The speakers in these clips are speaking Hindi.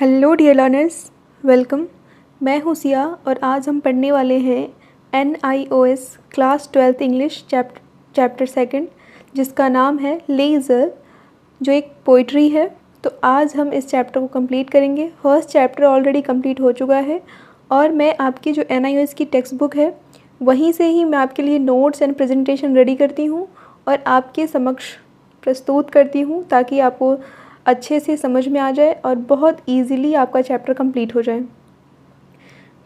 Hello dear learners, welcome. मैं हूँ सिया और आज हम पढ़ने वाले हैं NIOS class 12th English chapter second, जिसका नाम है लेज़र, जो एक पोइट्री है। तो आज हम इस चैप्टर को कंप्लीट करेंगे। फर्स्ट चैप्टर ऑलरेडी कंप्लीट हो चुका है और मैं आपकी जो NIOS की टेक्स्ट बुक है वहीं से ही मैं आपके लिए नोट्स एंड प्रेजेंटेशन रेडी करती हूँ और आपके समक्ष प्रस्तुत करती हूँ ताकि आपको अच्छे से समझ में आ जाए और बहुत इजीली आपका चैप्टर कंप्लीट हो जाए।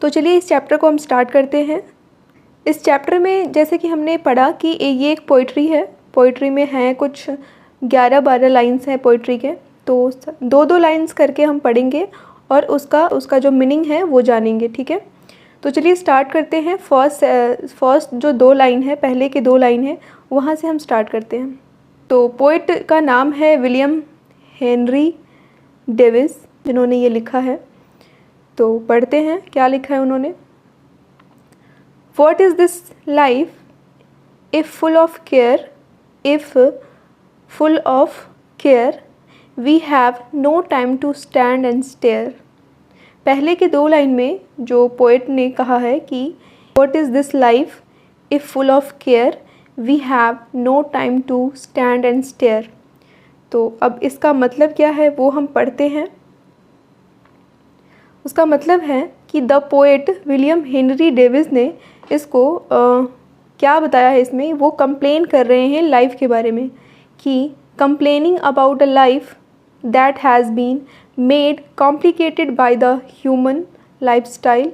तो चलिए इस चैप्टर को हम स्टार्ट करते हैं। इस चैप्टर में जैसे कि हमने पढ़ा कि ये एक पोइट्री है। पोइट्री में है कुछ 11-12 लाइन्स हैं पोइट्री के, तो 2-2 लाइन्स करके हम पढ़ेंगे और उसका जो मीनिंग है वो जानेंगे, ठीक है। तो चलिए स्टार्ट करते हैं। फर्स्ट जो 2 लाइन है, पहले के 2 लाइन है, वहाँ से हम स्टार्ट करते हैं। तो पोइट का नाम है विलियम हेनरी डेविस, जिन्होंने ये लिखा है। तो पढ़ते हैं क्या लिखा है उन्होंने। What is this life if full of care, if full of care we have no time to stand and stare। पहले के 2 लाइन में जो पोइट ने कहा है कि What is this life if full of care we have no time to stand and stare। तो अब इसका मतलब क्या है वो हम पढ़ते हैं। उसका मतलब है कि the poet William Henry Davis ने इसको क्या बताया है इसमें, वो कंप्लेन कर रहे हैं लाइफ के बारे में कि complaining about a life that has been made complicated by the human lifestyle.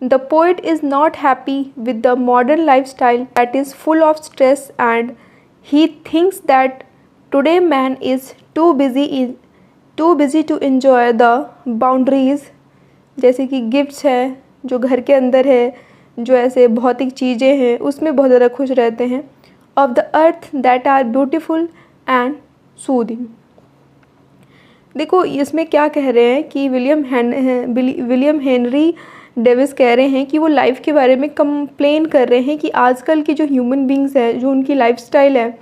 The poet is not happy with the modern lifestyle that is full of stress and he thinks that Today man is too busy to enjoy the boundaries, जैसे कि गिफ्ट्स है जो घर के अंदर है, जो ऐसे भौतिक चीज़ें हैं उसमें बहुत ज़्यादा खुश रहते हैं, of the earth that are beautiful and soothing। देखो इसमें क्या कह रहे हैं कि विलियम हेनरी डेविस कह रहे हैं कि वो लाइफ के बारे में कंप्लेन कर रहे हैं कि आजकल की जो ह्यूमन बींग्स है, जो उनकी लाइफ स्टाइल है,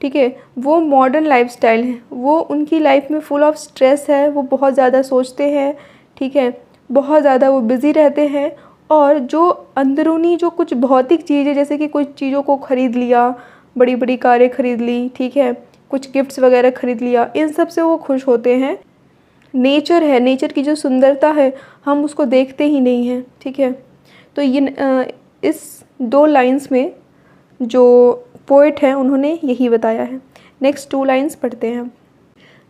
ठीक है, वो मॉडर्न लाइफस्टाइल है, वो उनकी लाइफ में फुल ऑफ स्ट्रेस है, वो बहुत ज़्यादा सोचते हैं, ठीक है, बहुत ज़्यादा वो बिज़ी रहते हैं और जो अंदरूनी जो कुछ भौतिक चीज़ें, जैसे कि कुछ चीज़ों को ख़रीद लिया, बड़ी बड़ी कारें ख़रीद ली, ठीक है, कुछ गिफ्ट्स वगैरह ख़रीद लिया, इन सब से वो खुश होते हैं। नेचर है, नेचर की जो सुंदरता है हम उसको देखते ही नहीं हैं, ठीक है। तो ये इस 2 लाइन्स में जो पोइट है उन्होंने यही बताया है। नेक्स्ट 2 लाइन्स पढ़ते हैं।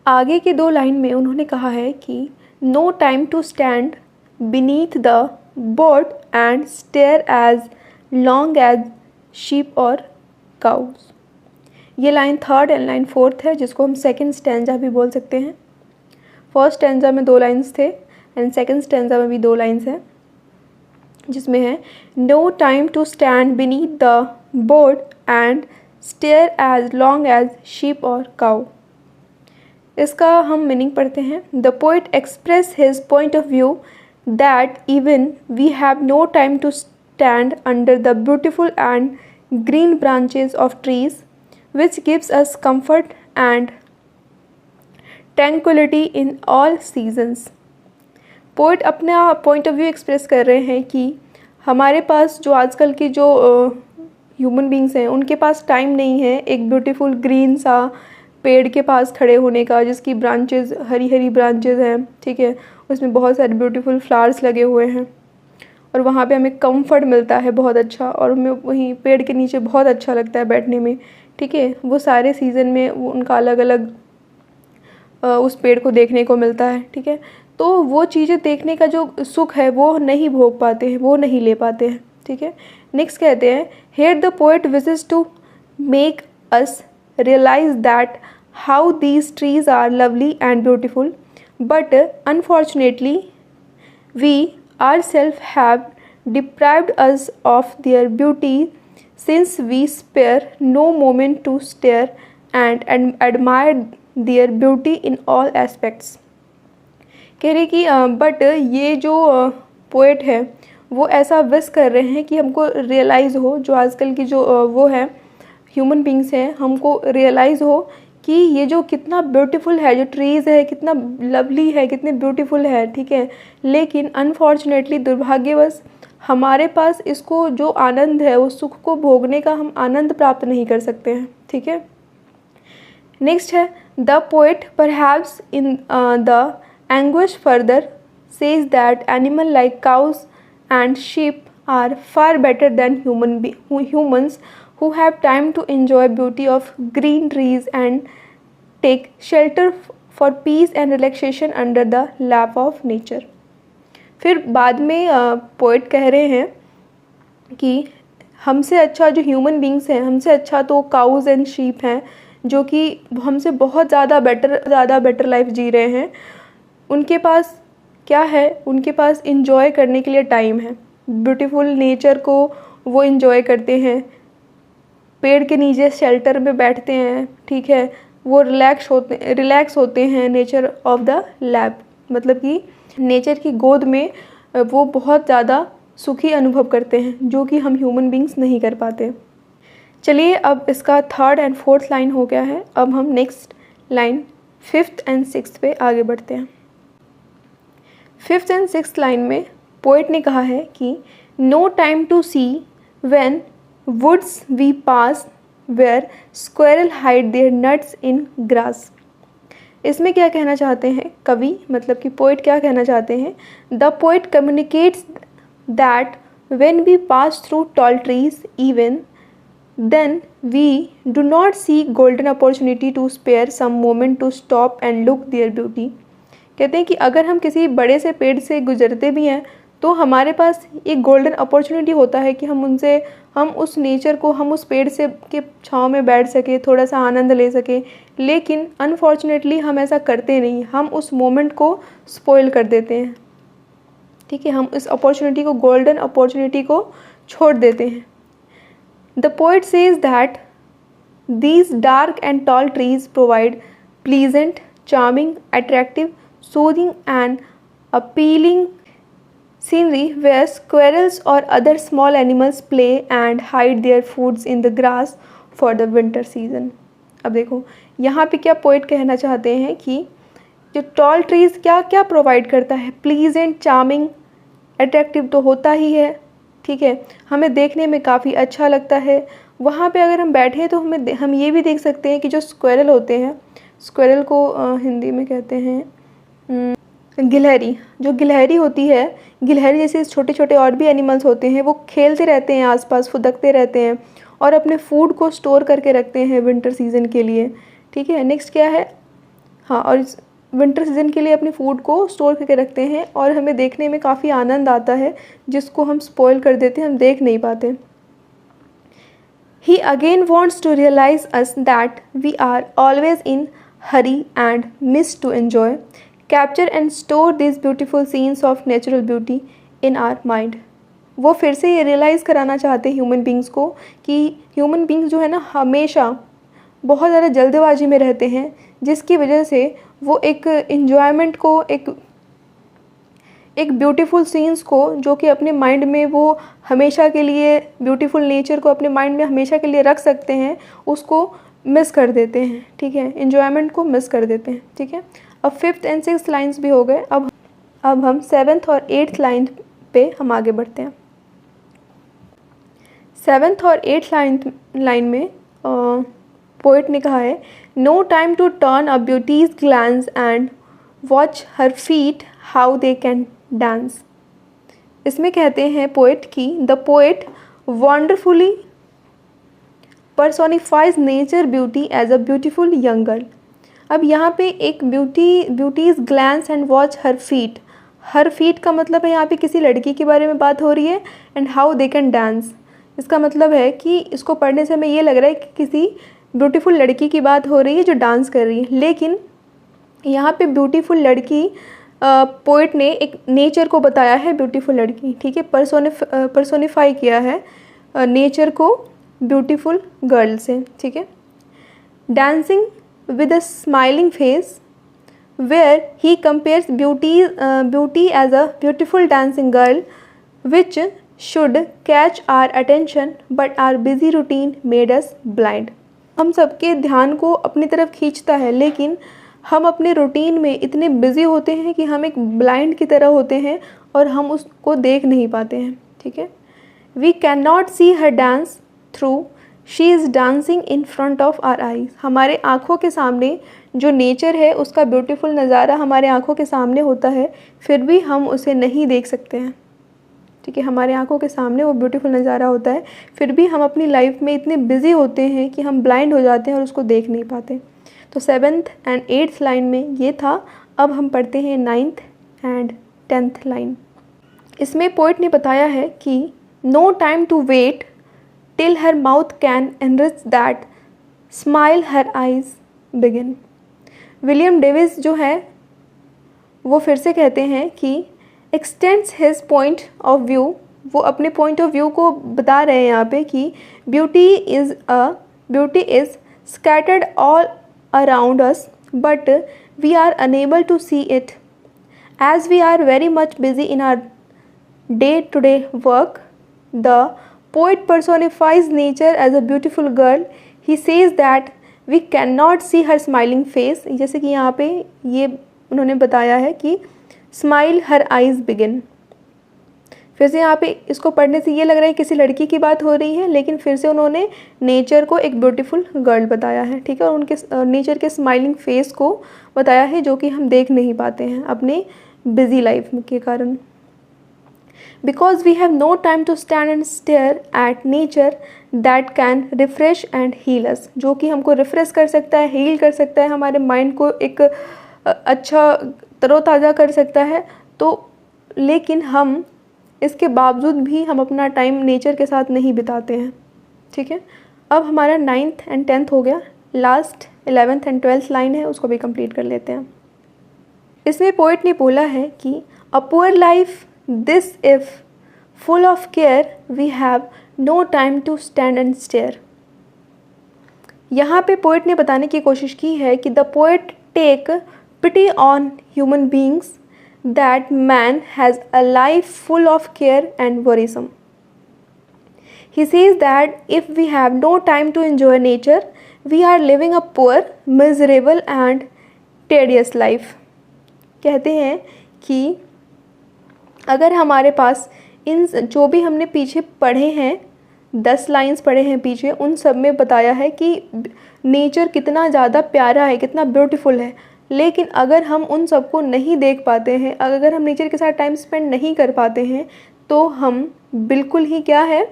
आगे के 2 लाइन में उन्होंने कहा है कि no time to stand beneath the board and stare as long as sheep और काउज। ये line 3rd and line 4th है, जिसको हम सेकंड स्टैंजा भी बोल सकते हैं। फर्स्ट स्टैंजा में 2 लाइन्स थे एंड सेकंड स्टैंजा में भी 2 लाइन्स हैं, जिसमें है no time to stand beneath the board and stare as long as sheep or cow। इसका हम मीनिंग पढ़ते हैं। The poet express his point of view that even we have no time to stand under the beautiful and green branches of trees which gives us comfort and tranquility in all seasons। Poet अपना पॉइंट ऑफ व्यू एक्सप्रेस कर रहे हैं कि हमारे पास जो आजकल की जो ह्यूमन बींग्स हैं उनके पास टाइम नहीं है एक ब्यूटीफुल ग्रीन सा पेड़ के पास खड़े होने का, जिसकी ब्रांचेस हरी हरी ब्रांचेस हैं, ठीक है, उसमें बहुत सारे ब्यूटीफुल फ्लावर्स लगे हुए हैं और वहाँ पे हमें कंफर्ट मिलता है बहुत अच्छा, और हमें वहीं पेड़ के नीचे बहुत अच्छा लगता है बैठने में, ठीक है। वो सारे सीज़न में वो उनका अलग अलग उस पेड़ को देखने को मिलता है, ठीक है। तो वो चीज़ें देखने का जो सुख है वो नहीं भोग पाते हैं, वो नहीं ले पाते हैं, ठीक है। नेक्स्ट कहते हैं here the poet wishes to make us realise that how these trees are lovely and beautiful but unfortunately we are self have deprived us of their beauty since we spare no moment to stare and admire their beauty in all aspects. कह रहे कि बट ये जो पोएट है वो ऐसा विश कर रहे हैं कि हमको रियलाइज़ हो, जो आजकल की जो वो है ह्यूमन बींग्स हैं, हमको रियलाइज़ हो कि ये जो कितना ब्यूटीफुल है, जो ट्रीज़ है कितना लवली है, कितने ब्यूटीफुल है, ठीक है, लेकिन अनफॉर्चुनेटली दुर्भाग्यवश हमारे पास इसको जो आनंद है, उस सुख को भोगने का हम आनंद प्राप्त नहीं कर सकते हैं, ठीक है। नेक्स्ट है the poet perhaps in the anguish further says that animal like cows and sheep are far better than humans who have time to enjoy beauty of green trees and take shelter for peace and relaxation under the lap of nature। फिर बाद में पोएट कह रहे हैं कि हमसे अच्छा जो ह्यूमन बींग्स हैं, हमसे अच्छा तो काउज एंड शीप हैं, जो कि हमसे बहुत ज़्यादा बेटर लाइफ जी रहे हैं। उनके पास क्या है, उनके पास इंजॉय करने के लिए टाइम है, ब्यूटीफुल नेचर को वो इंजॉय करते हैं, पेड़ के नीचे शेल्टर में बैठते हैं, ठीक है, वो रिलैक्स होते हैं नेचर ऑफ द लैब, मतलब कि नेचर की गोद में वो बहुत ज़्यादा सुखी अनुभव करते हैं, जो कि हम ह्यूमन बींग्स नहीं कर पाते। चलिए अब इसका थर्ड एंड फोर्थ लाइन हो गया है, अब हम next line fifth and sixth पे आगे बढ़ते हैं। फिफ्थ एंड सिक्स्थ लाइन में पोएट ने कहा है कि no time to see when woods we pass where squirrel hide their nuts in grass. इसमें क्या कहना चाहते हैं कवि, मतलब कि पोएट क्या कहना चाहते हैं, the poet communicates that when we pass through tall trees even then we do not see golden opportunity to spare some moment to stop and look their beauty. कहते हैं कि अगर हम किसी बड़े से पेड़ से गुजरते भी हैं तो हमारे पास एक गोल्डन अपॉर्चुनिटी होता है कि हम उस नेचर को, हम उस पेड़ से के छाँव में बैठ सके, थोड़ा सा आनंद ले सके, लेकिन अनफॉर्चुनेटली हम ऐसा करते नहीं, हम उस मोमेंट को स्पॉइल कर देते हैं, ठीक है, हम इस अपॉर्चुनिटी को, गोल्डन अपॉर्चुनिटी को छोड़ देते हैं। The poet says that these dark and tall trees provide pleasant, charming, attractive, soothing and appealing scenery where squirrels or other small animals play and hide their foods in the grass for the winter season। अब देखो यहाँ पे क्या पोएट कहना चाहते हैं कि जो टॉल ट्रीज़ क्या क्या प्रोवाइड करता है, प्लीजेंट, चार्मिंग, अट्रैक्टिव तो होता ही है, ठीक है, हमें देखने में काफ़ी अच्छा लगता है। वहाँ पे अगर हम बैठे तो हम ये भी देख सकते हैं कि जो स्क्वेरल होते हैं, स्क्वेरल को हिंदी में कहते हैं गिलहरी, जो गिलहरी होती है, गिलहरी जैसे छोटे छोटे और भी एनिमल्स होते हैं, वो खेलते रहते हैं आसपास, फुदकते रहते हैं और अपने फूड को स्टोर करके रखते हैं विंटर सीज़न के लिए, ठीक है। नेक्स्ट क्या है, हाँ, और इस विंटर सीज़न के लिए अपने फूड को स्टोर करके रखते हैं और हमें देखने में काफ़ी आनंद आता है, जिसको हम स्पॉइल कर देते हैं, हम देख नहीं पाते। He again wants to realize us that we are always in hurry and miss to enjoy, capture and store these beautiful scenes of natural beauty in our mind। वो फिर से ये रियलाइज़ कराना चाहते हैं ह्यूमन बींग्स को कि ह्यूमन बींग्स जो है ना, हमेशा बहुत ज़्यादा जल्दबाजी में रहते हैं, जिसकी वजह से वो एक इन्जॉयमेंट को, एक ब्यूटीफुल सीन्स को, जो कि अपने माइंड में वो हमेशा के लिए, ब्यूटीफुल नेचर को अपने माइंड में हमेशा के लिए रख सकते हैं, उसको मिस कर देते हैं, ठीक है, इन्जॉयमेंट को मिस कर देते हैं, ठीक है। अब फिफ्थ एंड सिक्स्थ लाइन्स भी हो गए, अब हम सेवन्थ और एट्थ लाइन पे हम आगे बढ़ते हैं। सेवन्थ और एट्थ लाइन में पोएट ने कहा है, no time to turn a beauty's glance and watch her feet how they can dance. इसमें कहते हैं पोएट कि the poet wonderfully personifies nature beauty as a beautiful young girl। अब यहाँ पे एक beauty's glance and watch her feet, her feet का मतलब है यहाँ पे किसी लड़की के बारे में बात हो रही है, and how they can dance, इसका मतलब है कि इसको पढ़ने से हमें ये लग रहा है कि किसी ब्यूटीफुल लड़की की बात हो रही है जो डांस कर रही है, लेकिन यहाँ पे ब्यूटीफुल लड़की पोएट ने एक नेचर को बताया है, ब्यूटीफुल लड़की, ठीक है, पर्सोनिफाई किया है नेचर को ब्यूटीफुल गर्ल से, ठीक है। Dancing with a smiling face where he compares beauty as a beautiful dancing girl which should catch our attention but our busy routine made us blind. हम सबके ध्यान को अपनी तरफ खींचता है, लेकिन हम अपने रूटीन में इतने बिजी होते हैं कि हम एक ब्लाइंड की तरह होते हैं और हम उसको देख नहीं पाते हैं। ठीक है, we can not see her dance through she is dancing in front of our eyes. हमारे आँखों के सामने जो नेचर है उसका ब्यूटीफुल नज़ारा हमारे आँखों के सामने होता है, फिर भी हम उसे नहीं देख सकते हैं। ठीक है, हमारे आंखों के सामने वो ब्यूटीफुल नज़ारा होता है, फिर भी हम अपनी लाइफ में इतने बिजी होते हैं कि हम ब्लाइंड हो जाते हैं और उसको देख नहीं पाते। तो 7th एंड 8th लाइन में ये था। अब हम पढ़ते हैं 9th एंड 10th लाइन। इसमें पोइट ने बताया है कि no time to wait till her mouth can enrich that smile her eyes begin. William Davies जो है वो फिर से कहते हैं कि extends his point of view, वो अपने पॉइंट ऑफ व्यू को बता रहे हैं यहाँ पे कि beauty is scattered all around us but we are unable to see it as we are very much busy in our day to day work. The poet personifies nature as a beautiful girl. He says that we can not see her smiling face. जैसे कि यहाँ पे ये उन्होंने बताया है कि स्माइल हर आइज़ बिगिन। फिर से यहाँ पे इसको पढ़ने से ये लग रहा है किसी लड़की की बात हो रही है, लेकिन फिर से उन्होंने नेचर को एक ब्यूटीफुल गर्ल बताया है। ठीक है, और उनके नेचर के स्माइलिंग फेस को बताया है जो कि हम देख नहीं पाते हैं अपने बिजी लाइफ के कारण। Because we have no time to stand and stare at nature that can refresh and heal us, जो कि हमको रिफ्रेश कर सकता है, हील कर सकता है, हमारे माइंड को एक अच्छा तरोताज़ा कर सकता है। तो लेकिन हम इसके बावजूद भी हम अपना टाइम नेचर के साथ नहीं बिताते हैं। ठीक है, अब हमारा 9th एंड 10th हो गया। Last 11th and 12th line है, उसको भी कंप्लीट कर लेते हैं। इसमें पोइट ने बोला है कि a poor life this if full of care we have no time to stand and stare. यहाँ पे पोइट ने बताने की कोशिश की है कि the poet take pity on human beings that man has a life full of care and worrisome. He says that if we have no time to enjoy nature, we are living a poor, miserable and tedious life. कहते हैं कि अगर हमारे पास इन जो भी हमने पीछे पढ़े हैं 10 लाइन्स पढ़े हैं पीछे, उन सब में बताया है कि नेचर कितना ज़्यादा प्यारा है, कितना ब्यूटीफुल है, लेकिन अगर हम उन सबको नहीं देख पाते हैं, अगर हम नेचर के साथ टाइम स्पेंड नहीं कर पाते हैं, तो हम बिल्कुल ही क्या है,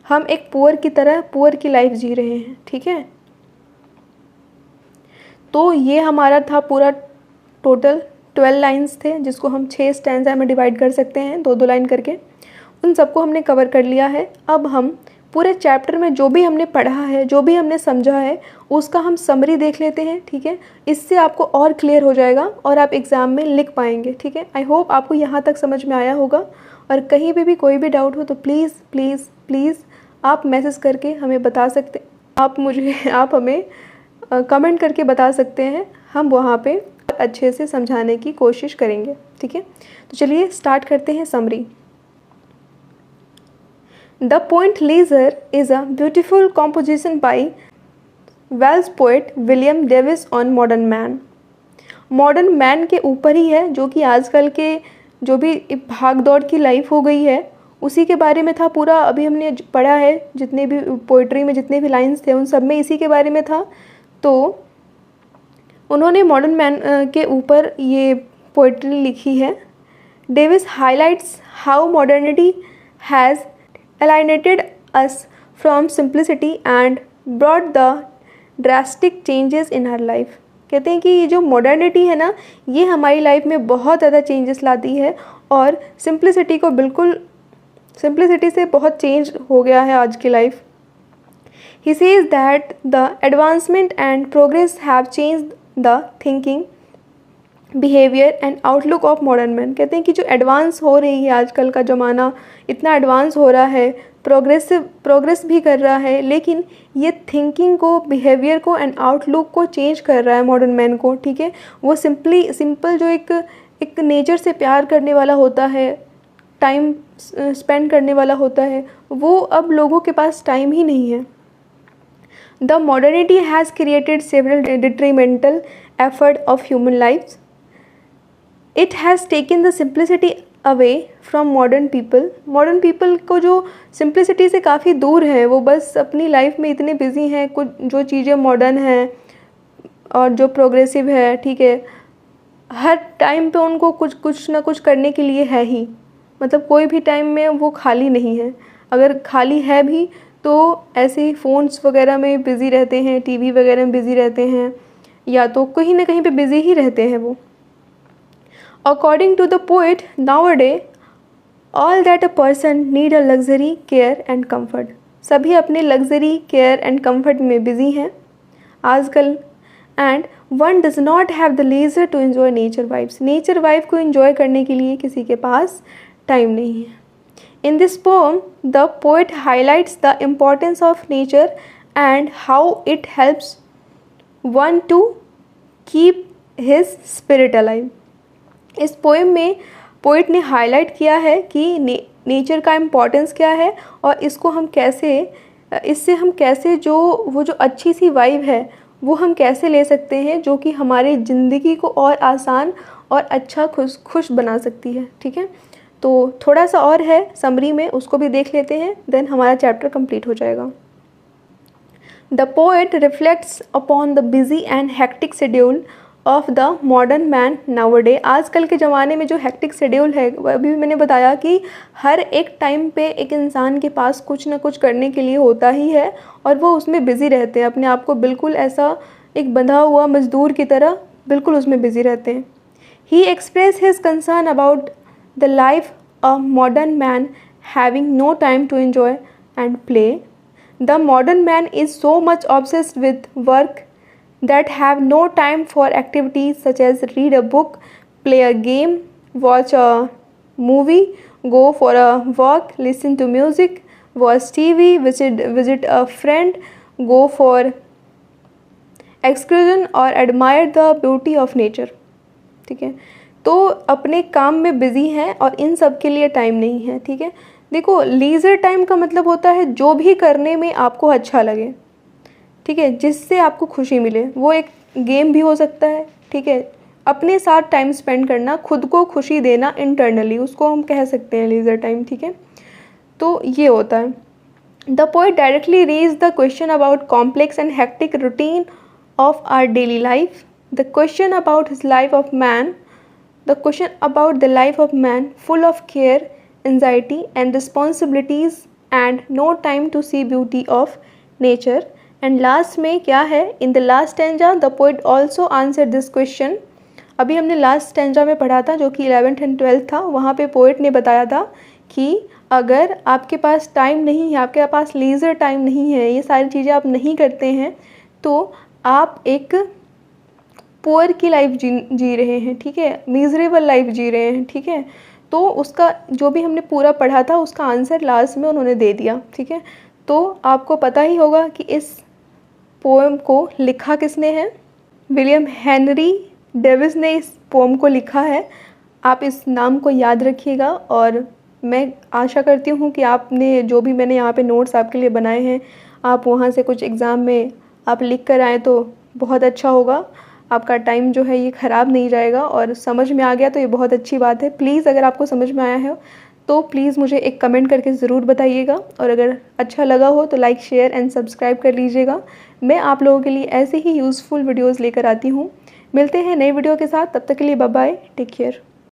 हम एक पुअर की तरह पुअर की लाइफ जी रहे हैं। ठीक है, तो ये हमारा था पूरा टोटल 12 लाइन्स थे, जिसको हम 6 स्टैंजा में डिवाइड कर सकते हैं 2-2 लाइन करके। उन सबको हमने कवर कर लिया है। अब हम पूरे चैप्टर में जो भी हमने पढ़ा है, जो भी हमने समझा है, उसका हम समरी देख लेते हैं। ठीक है, इससे आपको और क्लियर हो जाएगा और आप एग्ज़ाम में लिख पाएंगे। ठीक है, आई होप आपको यहाँ तक समझ में आया होगा। और कहीं पे भी कोई भी डाउट हो तो प्लीज़ प्लीज़ प्लीज़ आप मैसेज करके हमें बता सकते, आप हमें कमेंट करके बता सकते हैं। हम वहाँ पे अच्छे से समझाने की कोशिश करेंगे। ठीक है, तो चलिए स्टार्ट करते हैं summary. The Point Leisure is a beautiful composition by Welsh poet William Davies on modern man. Modern man के ऊपर ही है, जो कि आजकल के जो भी भाग दौड़ की लाइफ हो गई है उसी के बारे में था पूरा। अभी हमने पढ़ा है, जितने भी पोइट्री में जितने भी लाइन्स थे उन सब में इसी के बारे में था। तो उन्होंने मॉडर्न मैन के ऊपर ये पोइट्री लिखी है। Davis highlights how modernity has alienated us from simplicity and brought the drastic changes in our life. कहते हैं कि ये जो मॉडर्निटी है ना, ये हमारी लाइफ में बहुत ज़्यादा चेंजेस लाती है और सिंप्लिसिटी को बिल्कुल, सिंप्लिसिटी से बहुत चेंज हो गया है आज की life. He says that the advancement and progress have changed the thinking, behaviour and outlook of modern man. कहते हैं कि जो एडवांस हो रही है, आजकल का ज़माना इतना एडवांस हो रहा है, प्रोग्रेस भी कर रहा है, लेकिन ये थिंकिंग को, बिहेवियर को एंड आउटलुक को चेंज कर रहा है मॉडर्न मैन को। ठीक है, वो सिंपल जो एक नेचर से प्यार करने वाला होता है, टाइम स्पेंड करने वाला होता है, वो अब लोगों के पास टाइम ही नहीं है। The modernity has created several detrimental effort of human life. It has taken the simplicity away from modern people. Modern people को जो सिंप्लिसिटी से काफ़ी दूर है, वो बस अपनी लाइफ में इतने बिजी हैं, कुछ जो चीज़ें मॉडर्न हैं और जो प्रोग्रेसिव है, ठीक है, हर टाइम पे उनको कुछ ना कुछ करने के लिए है ही. मतलब कोई भी टाइम में वो खाली नहीं है. अगर खाली है भी तो ऐसे ही फ़ोन्स वगैरह में बिज़ी रहते हैं, टीवी वगैरह में बिज़ी रहते हैं, या तो कहीं ना कहीं पे बिज़ी ही रहते हैं वो. According to the poet, nowadays all that a person need a luxury, care and comfort. सभी अपने लग्जरी, केयर एंड कम्फर्ट में बिज़ी हैं आजकल. And one does not have the leisure to enjoy nature vibes. Nature vibe को इन्जॉय करने के लिए किसी के पास टाइम नहीं है. In this poem the poet highlights the importance of nature and how it helps one to keep his spirit alive. इस पोएम में पोइट ने हाईलाइट किया है कि नेचर का इम्पोर्टेंस क्या है और इसको हम कैसे, इससे हम कैसे वो जो अच्छी सी वाइब है वो हम कैसे ले सकते हैं, जो कि हमारी ज़िंदगी को और आसान और अच्छा खुश बना सकती है. ठीक है, तो थोड़ा सा और है समरी में, उसको भी देख लेते हैं, देन हमारा चैप्टर कंप्लीट हो जाएगा. The poet reflects upon the busy and hectic schedule of the modern man nowadays. आजकल के ज़माने में जो हेक्टिक शेड्यूल है, अभी मैंने बताया कि हर एक टाइम पे एक इंसान के पास कुछ ना कुछ करने के लिए होता ही है और वो उसमें बिज़ी रहते हैं, अपने आप को बिल्कुल ऐसा एक बंधा हुआ मज़दूर की तरह बिल्कुल उसमें बिज़ी रहते हैं. He express his concern about the life a modern man having no time to enjoy and play. The modern man is so much obsessed with work that have no time for activities such as read a book, play a game, watch a movie, go for a walk, listen to music, watch TV, visit a friend, go for excursion or admire the beauty of nature. ठीक है, तो अपने काम में बिज़ी हैं और इन सब के लिए टाइम नहीं है. ठीक है, देखो लीजर टाइम का मतलब होता है जो भी करने में आपको अच्छा लगे, ठीक है, जिससे आपको खुशी मिले. वो एक गेम भी हो सकता है, ठीक है, अपने साथ टाइम स्पेंड करना, खुद को खुशी देना इंटरनली, उसको हम कह सकते हैं लीजर टाइम. ठीक है, तो ये होता है. The poet directly raise the question about complex and hectic routine of our daily life. The question about his life of man, the question about the life of man full of care, anxiety and responsibilities and no time to see beauty of nature. And last में क्या है, in the last stanza the poet also answer this question. अभी हमने लास्ट स्टैंजा में पढ़ा था जो कि 11th एंड 12th था. वहाँ पे पोइट ने बताया था कि अगर आपके पास टाइम नहीं है, आपके पास लीजर टाइम नहीं है, ये सारी चीज़ें आप नहीं करते हैं, तो आप एक पुअर की लाइफ जी रहे हैं. ठीक है, मिजरेबल लाइफ जी रहे हैं. ठीक है, तो उसका जो भी हमने पूरा पढ़ा था उसका आंसर लास्ट में उन्होंने दे दिया. ठीक है, तो आपको पता ही होगा कि इस पोएम को लिखा किसने है. विलियम हेनरी डेविस ने इस पोएम को लिखा है. आप इस नाम को याद रखिएगा और मैं आशा करती हूँ कि आपने जो भी मैंने यहाँ पे नोट्स आपके लिए बनाए हैं, आप वहाँ से कुछ एग्ज़ाम में आप लिख कर आएँ तो बहुत अच्छा होगा. आपका टाइम जो है ये ख़राब नहीं जाएगा और समझ में आ गया तो ये बहुत अच्छी बात है. प्लीज़ अगर आपको समझ में आया है तो प्लीज़ मुझे एक कमेंट करके ज़रूर बताइएगा और अगर अच्छा लगा हो तो लाइक, शेयर एंड सब्सक्राइब कर लीजिएगा. मैं आप लोगों के लिए ऐसे ही यूज़फुल वीडियोज़ लेकर आती हूँ. मिलते हैं नई वीडियो के साथ, तब तक के लिए बाय बाय, टेक केयर.